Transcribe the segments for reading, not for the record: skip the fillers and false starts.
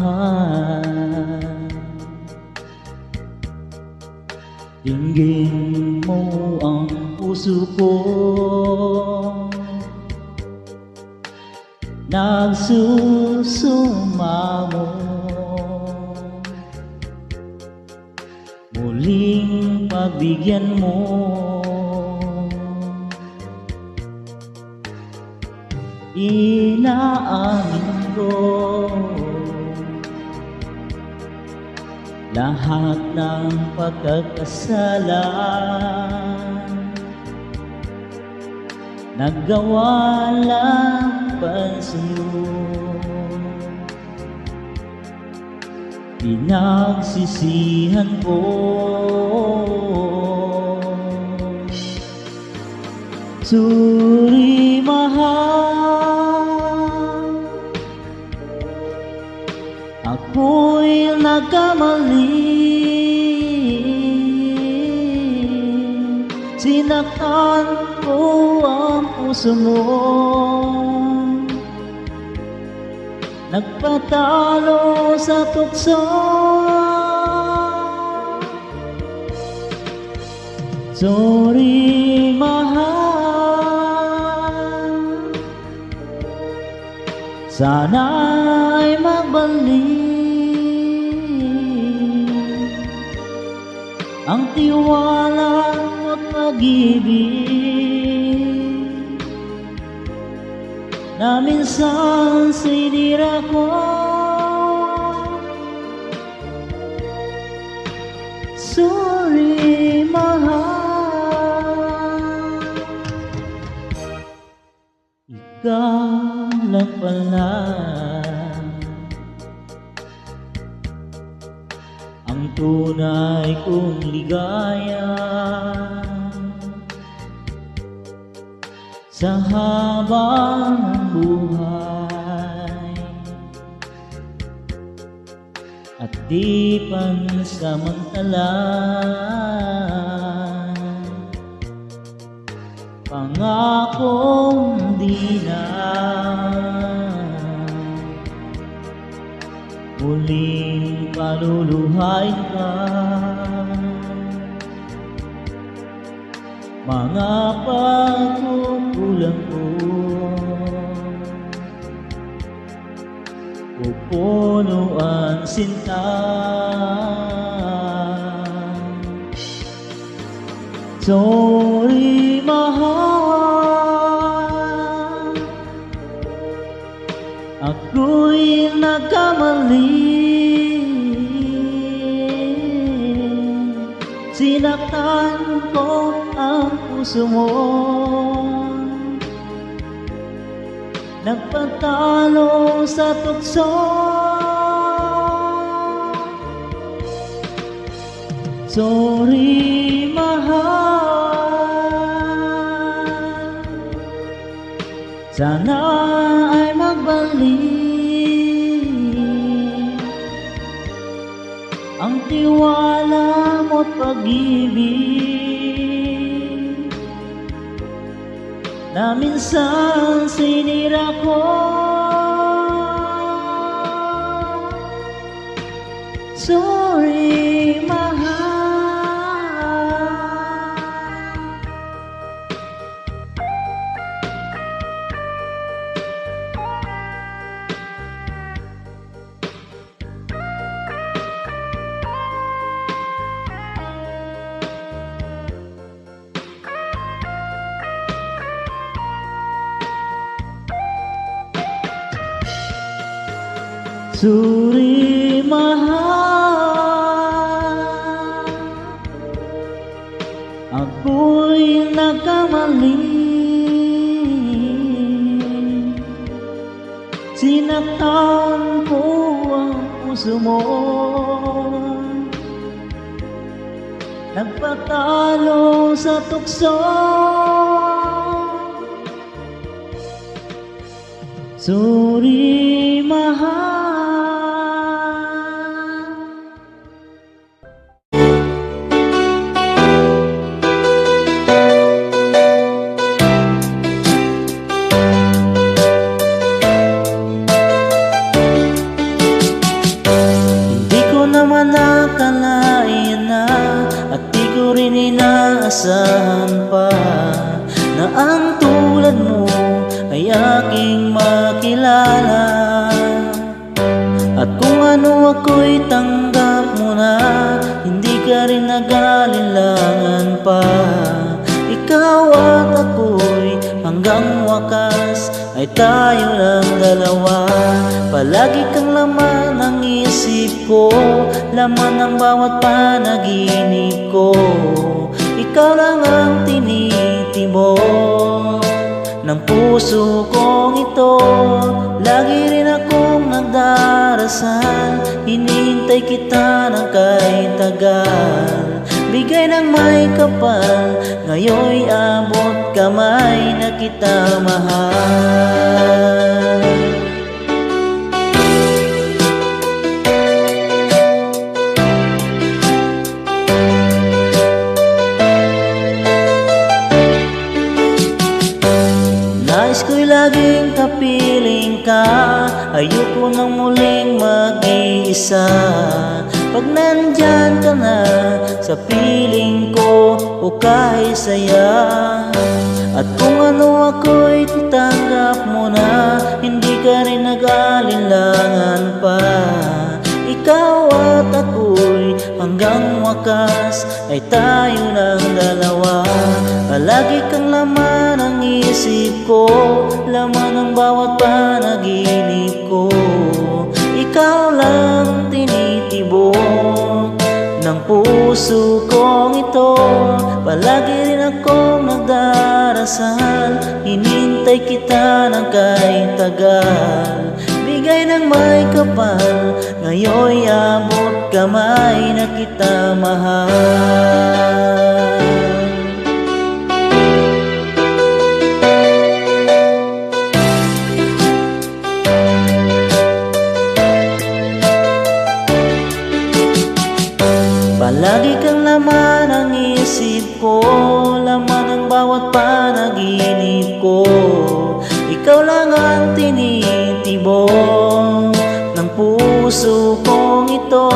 mahal. Dinggin mo ang puso ko, nagsusumamo. Muling pagbigyan mo, inaamin ko lahat ng pagkakasala nagawa laban sa'yo. Pinagsisihan ko suri mahal, ako'y nagkamali. Sinaktan ko ang puso mo, nagpatalo sa tukso. Sorry mahal, sana'y magbalik ang tiwala at pag-ibig na minsan sinira ko. Sorry mahal, ikaw lang pala ang tunay kong ligaya sa habang buhay, at di pansamantala. Pangakong di na muling paluluhain ka. Mga pagkukulang ko pupuno ang sinta. Sorry mahal, ako'y nagkamali. Sinaktan ko ang puso mo, nagpatalo sa tukso. Sorry mahal, sana ay magbalik ang tiwala mo't pag-ibig na minsan sinira ko. Sorry mahal, sorry mahal, ako'y nagkamali. Sinaktan ko ang puso mo, nagpatalo sa tukso. Sorry mahal. ano ako'y tanggap mo na, hindi ka rin nag-alinlangan pa. Ikaw at ako'y hanggang wakas ay tayo lang dalawa. Palagi kang laman ng isip ko, laman ng bawat panaginip ko. Ikaw lang ang tinitibok ng puso kong ito. Lagi rin akong nagdarasal, hinihintay kita ng kahit tagal. Bigay ng may kapal, ngayon'y abot kamay na kita mahal. Nais ko'y laging kapiling ka, ayoko nang muling mag-iisa. Pag nandyan ka na sa piling ko, okay saya. At kung ano ako'y titanggap mo na, hindi ka rin nag-alinlangan pa. Ikaw at ako'y hanggang wakas ay tayo ng dalawa. Palagi kang laman ng isip ko, laman ng bawat panaginip ko. Ikaw lang tinitibok ng puso kong ito. Palagi rin akong nagdarasal, hinintay kita ng kahit tagal. Bigay ng may kapal, ngayon'y abot kamay na kita mahal. Palagi kang laman ng isip ko, laman ng bawat panaginip ko. Ikaw lang ang tinitibok ng puso kong ito.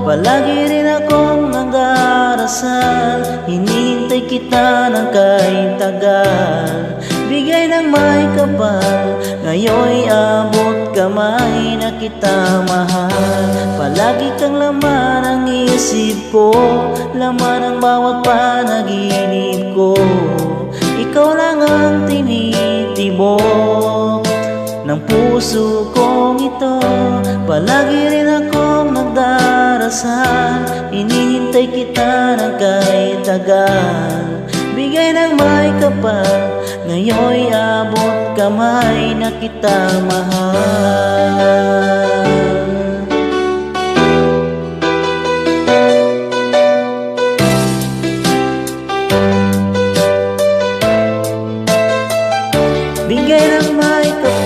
Palagi rin akong nagdarasal, hinihintay kita ng kahit tagal. Bigay ng may kapal, ngayon'y abot kamay na kita mahal. Palagi kang laman ng isip ko, laman ng bawat panaginip ko. Ikaw lang ang tinitibok ng puso kong ito. Palagi rin akong nagdarasal, hinihintay kita ng kahit tagal. Bigay ng may kapal, ngayon'y abot kamay na kita mahal. Bigay ng may kapal.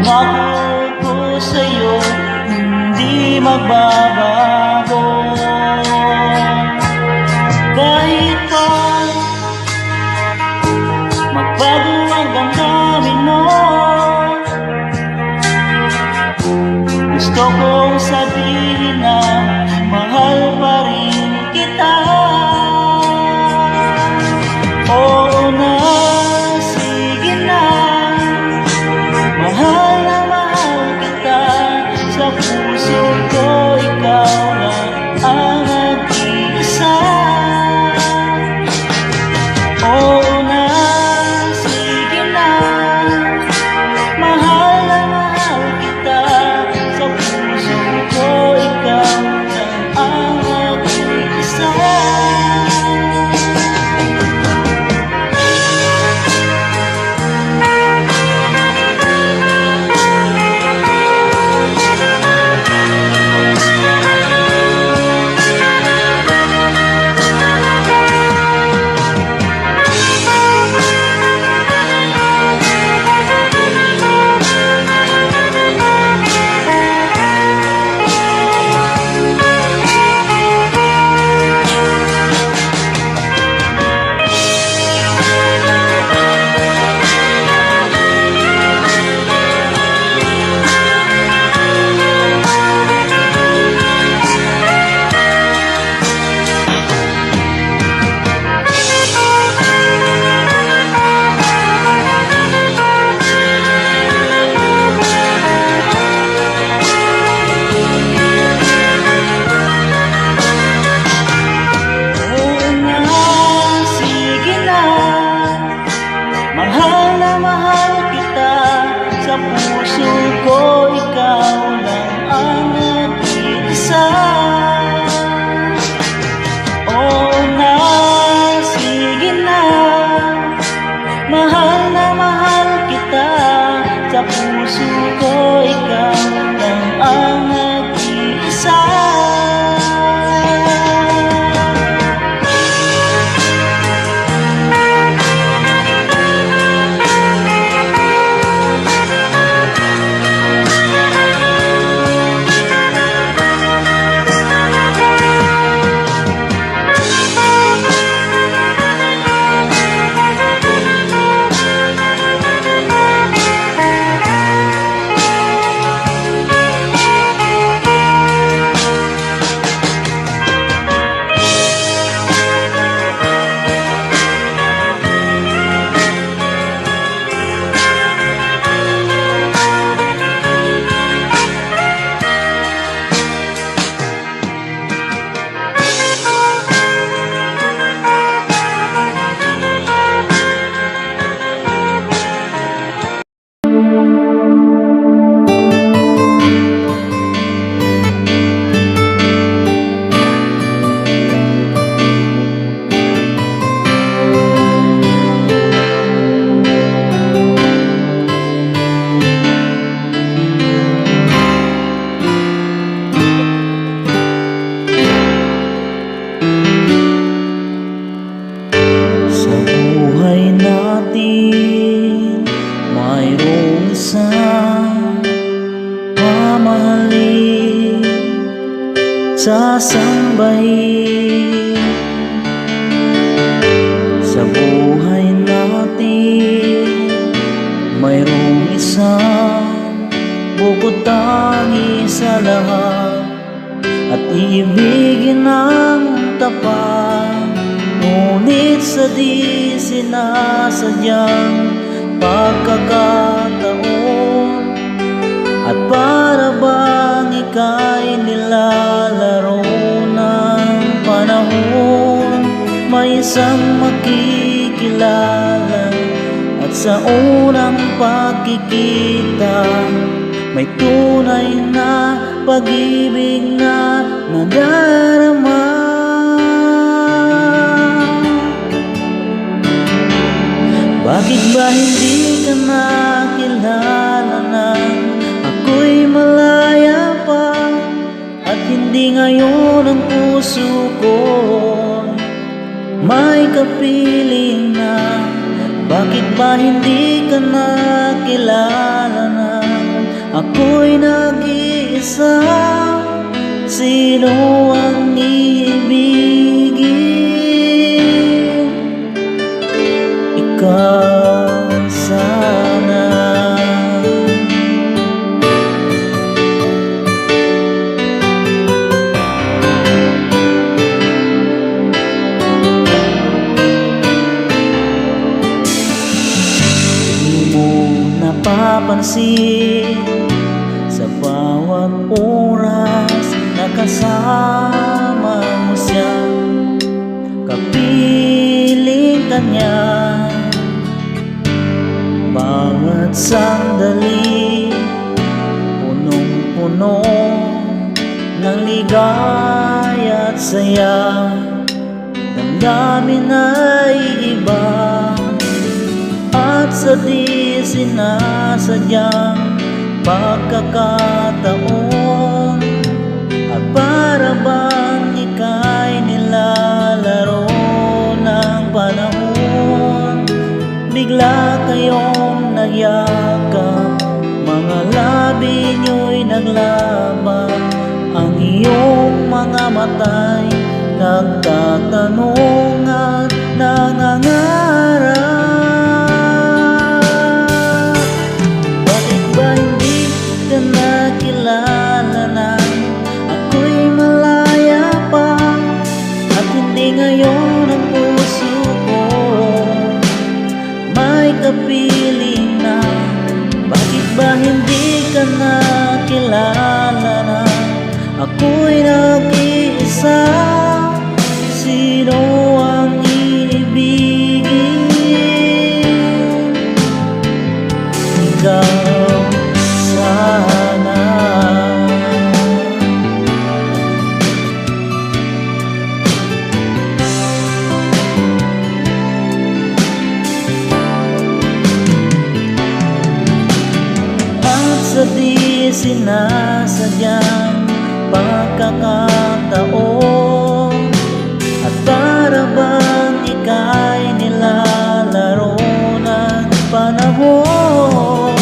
Pangako ko sa'yo, hindi magbabago. Kahit pa magbago ang damdamin mo, gusto kong sabihin na mahal pa rin kita. Oo na, sige na, mahal na mahal kita. Sa puso ko ikaw lang ang nag-iisa. Oo na, sige na, mahal na mahal kita. Sa puso ko ikaw lang ang nag-iisa. Sa puso ko ikaw lang ang nag-iisa. Oo na, sige na, mahal na mahal kita. Sa puso ko ikaw lang ang nag-iisa. Mayroong isang mamahalin, sasambahin. Sa buhay natin mayroong isang bukod tangi sa lahat, at iibigin ng tapat. Ngunit sa di sinasadyang pagkakataon, at para bang ika'y nilalaro ng panahon, may isang makikilala, at sa unang pagkikita may tunay na pag-ibig na nadarama. Bakit ba hindi ka nakilala nang ako'y malaya pa, at hindi ngayon ang puso ko may kapiling na? Bakit ba hindi ka nakilala nang ako'y nag-iisa. Sino ang iibigin? Ikaw sana. Di mo napapansin sa bawat oras na kasama mo siya, kapiling ka niya. Bawat sandali punong-puno ng ligaya at saya. Damdamin ay iba at sa di sinasadyang pagkakataon, at para bang ika'y nilalaro ng panahon. Bigla kayong nagyakap, mga labi nyo'y naglaban, ang iyong mga mata'y nagtatanong at nangangarap. Bakit ba hindi ka nakilala na ako'y malaya pa, at hindi ngayon ang puso ko may kapiling na? Bakit ba hindi ka nakilala na ako'y nag-iisa? Sino ang iibigin? Ikaw sana. At sa di sinasadyang pagkakataon, at para bang ika'y nilalaro ng panahon,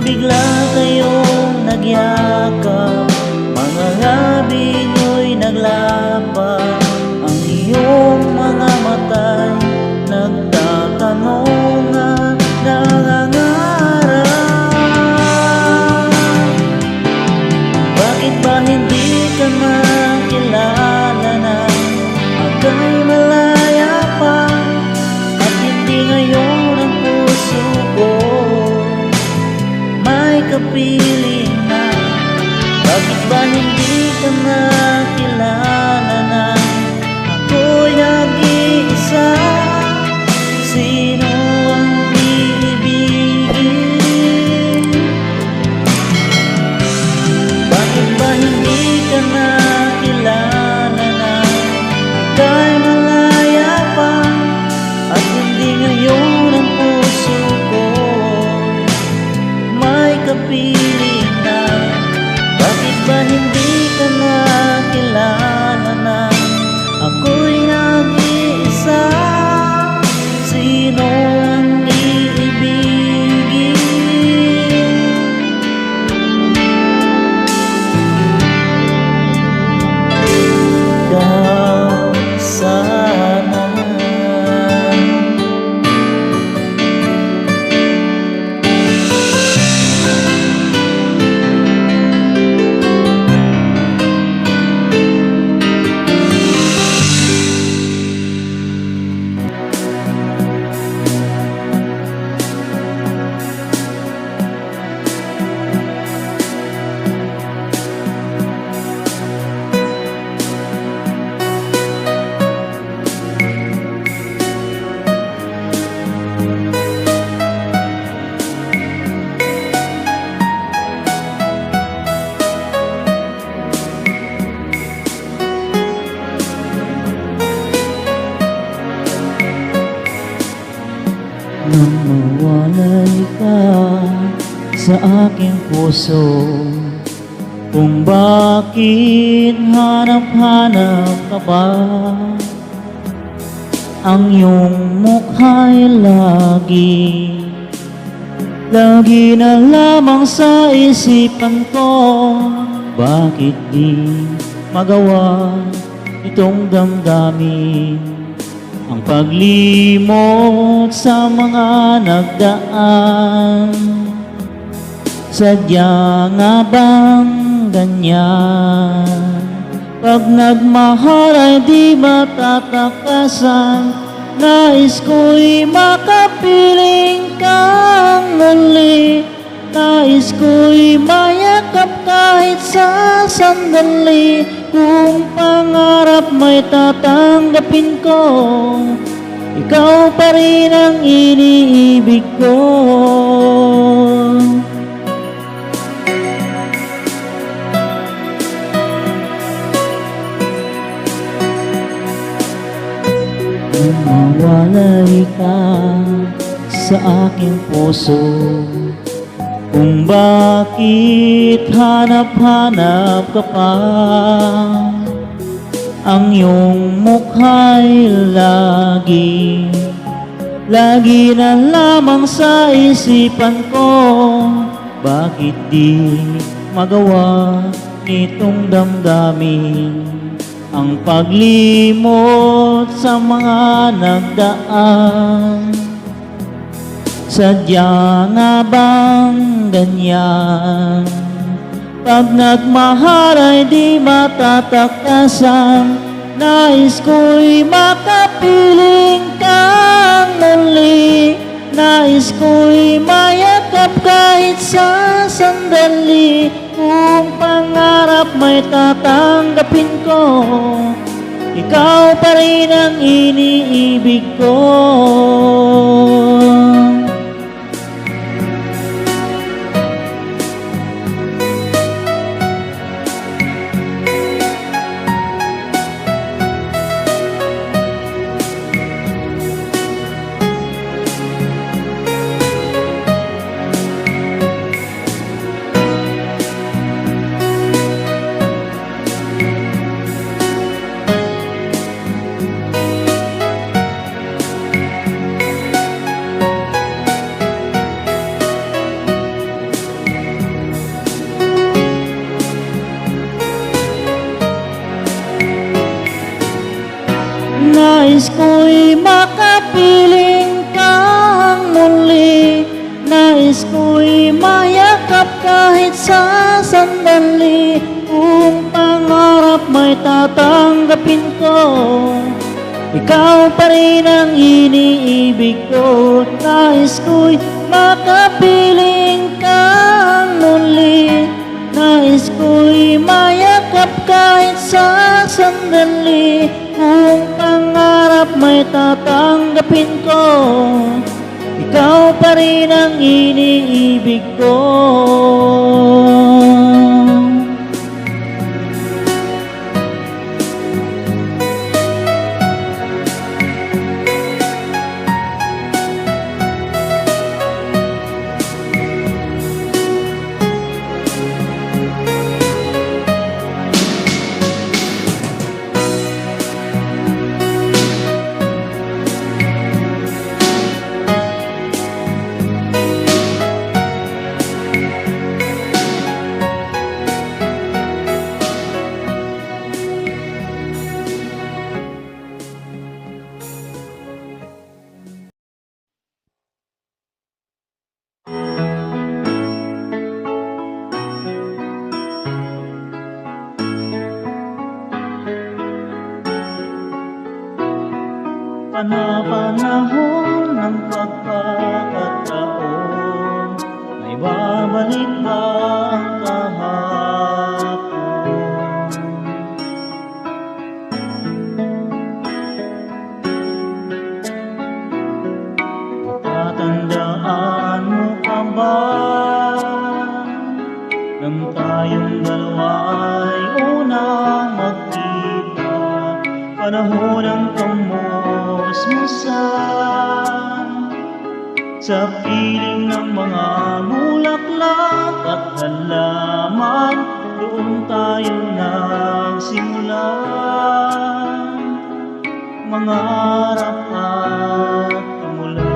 bigla kayong nagyakap, mga labi nyo'y naglaban, ang iyong mga mata'y nagtatanong at nangangarap. Bakit ba hindi ka makilala na ako'y malaya pa, at hindi ngayon ang puso ko may kapiling na? Bakit ba hindi ka nakilala na ako'y nag-iisa? Sino ang iibigin? Bakit ba hindi ka nakilala na ika'y malaya pa, at hindi ngayon ang puso ko may kapiling na? Bakit ba hindi ka nakilala na ako'y nag-iisa? Sino ang iibigin? Ikaw sana. Nang mawalay ka sa aking puso, kung bakit hanap-hanap ka ba, ang iyong mukha'y lagi Lagi na lamang sa isipan ko, bakit di magawa itong damdamin? Ang paglimot sa mga nagdaan, sadya nga bang ganyan? Pag nagmahal ay di matatakasan, nais ko'y makapiling kang muli. Nais ko'y mayakap kahit sa sandali. Kung pangarap may tatanggapin ko, ikaw pa rin ang iniibig ko. Mawalay ka sa aking puso, kung bakit hanap-hanap ka pa. Ang iyong mukha'y lagi na lamang sa isipan ko. Bakit di magawa nitong damdamin ang paglimot sa mga nagdaan? Sadya nga bang ganyan? Pag nagmahal ay di matatakasan, nais ko'y makapiling kang muli. Nais ko'y mayakap kahit sa sandali. Kung pangarap may tatanggapin ko, ikaw pa rin ang iniibig ko. Nais ko'y makapiling kang muli. Nais ko'y mayakap kahit sa sandali. Kung pangarap may tatanggapin ko, ikaw pa rin ang iniibig ko. Nais ko'y makapiling kang muli. Nais ko'y mayakap kahit sa sandali. Kung pangarap may tatanggapin ko, ikaw pa rin ang iniibig ko. Panahon ng pagkakataon, may babalik ba ang kahapon? Matatandaan mo pa ba nang tayong dalawa'y unang magkita? Panahon ng sa piling ng mga bulaklak at halaman, doon tayo nagsimula mangarap at tumulan.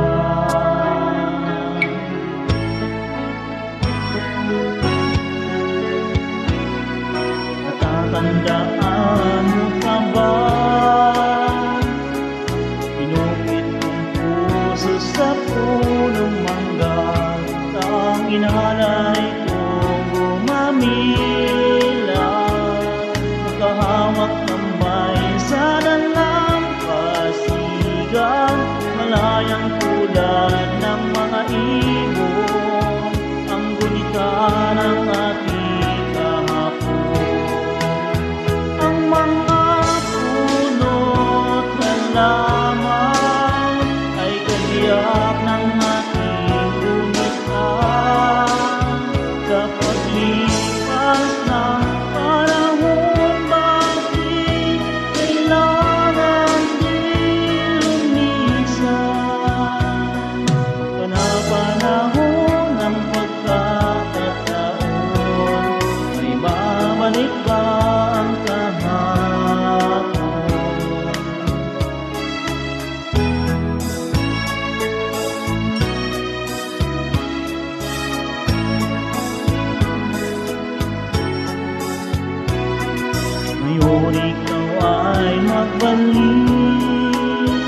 bumalik.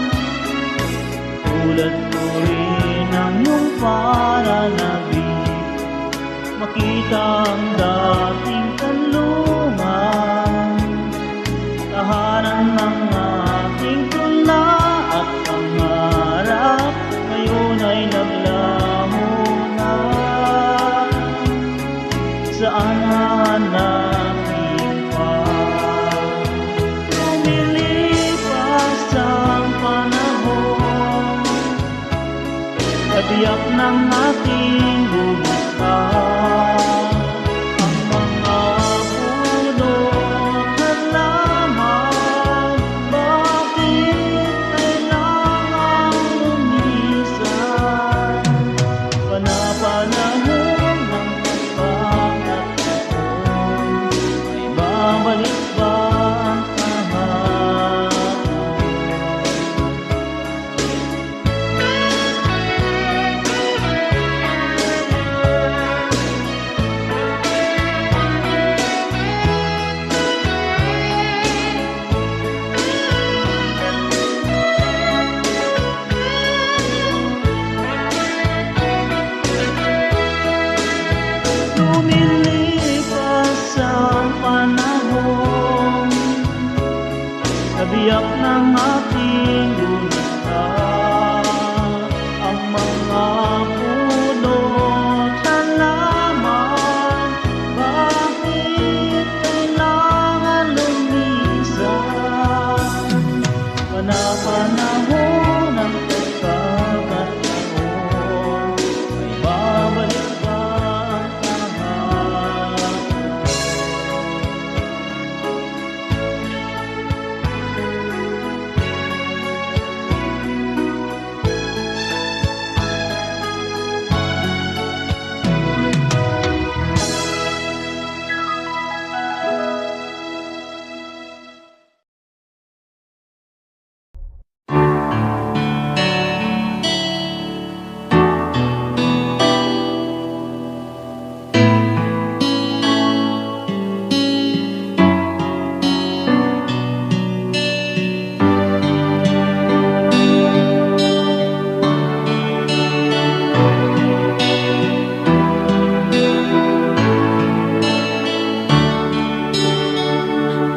Tulad ko rin ang iyong pananabik, makita ang dating kanlungan, tahanan ng aking tula at pangarap, ngayon ay naglaho na. Saan hanapin pa? Lumilipas ang panahon, kabiyak ng ating bubuksan ang mga pulot at lamang. Bakit kailangang lumisan? Panapanahon ng pagkakataon, ay babalik ba ang kahapon? Lumilipas ang panahon, kabiyak ng ating gulita ang mga pulot at lamang. Bakit kailangan lumisan? Panapanahon ng pagkakataon, ay babalik ba ang kahapon?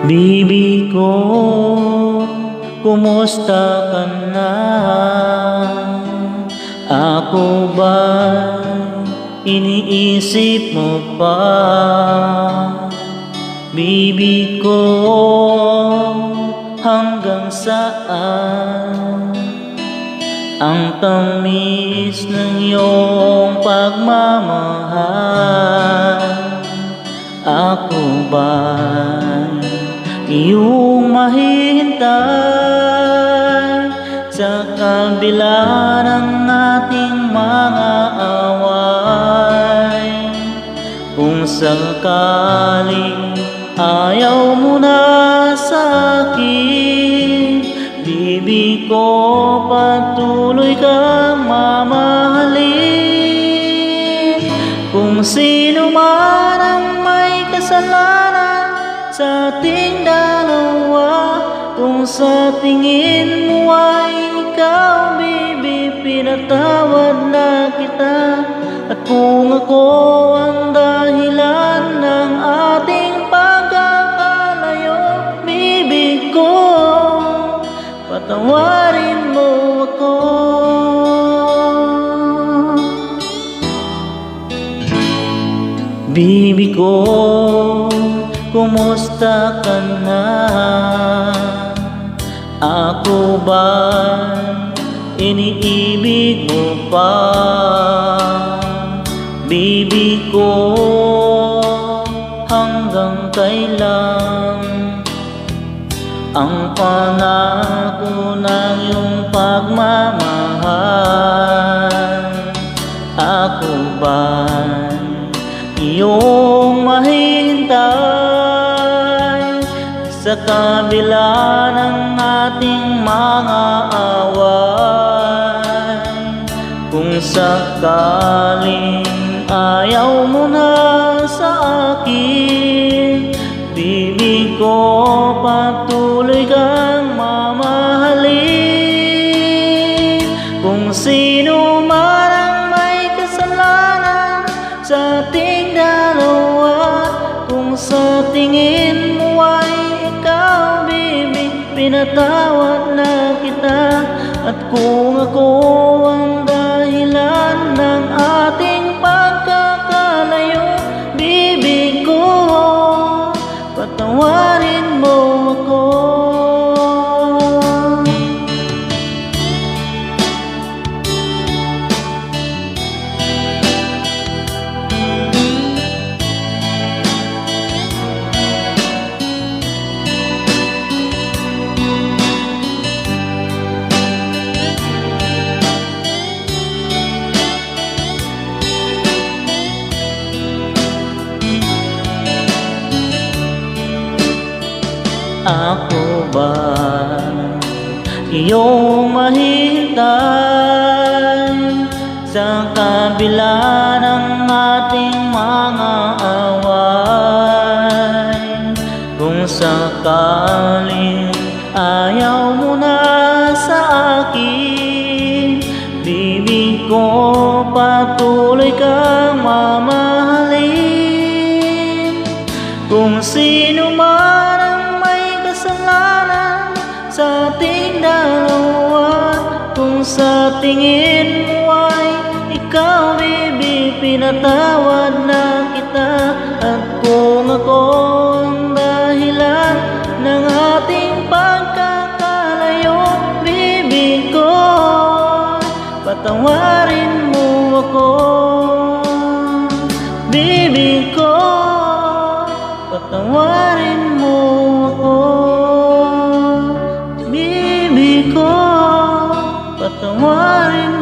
Bibi ko, kumusta ka na? Ako ba iniisip mo pa? Bibi ko, hanggang saan ang tamis ng iyong pagmamahal? Ako ba iyong mahihintay sa kabila ng ating mga away? Kung sakaling ayaw mo na sa akin, bibi ko, patuloy kang mamahalin. Kung sino man ang may kasalanan sa ating dalawa, kung sa tingin mo ay ikaw, bibi, pinatawad na kita. At kung ako ang dahilan ng ating pagkakalayo, bibi ko, patawarin mo ako. Bibi ko, kumusta ka na? Ako ba iniibig mo pa? Bibi ko, hanggang kailan ang pangako ng iyong pagmamahal? Ako ba iyong mahihintay sa kabila ng ating mga away? Kung sakaling ayaw mo na sa akin, bibi ko, patuloy kang Kung sino man ang may kasalanan sa ating dalawa, kung sa tingin mo ay ikaw, baby, pinatawad na kita. At kung ako ang dahilan ng ating pagkakalayo, baby ko, patawarin mo ako. Ako ba iyong mahintay sa kabila ng ating mga away? Kung sakaling ayaw mo na sa akin, baby ko, patuloy kang mamahalin. Kung sino man kasalanan sa ating dalawa, kung sa tingin mo ay ikaw, baby, pinatawad na kita. At kung ako ang dahilan ng ating pagkakalayo, baby ko, patawarin mo ako. Baby ko, patawarin mo ako. Baby ko, patawarin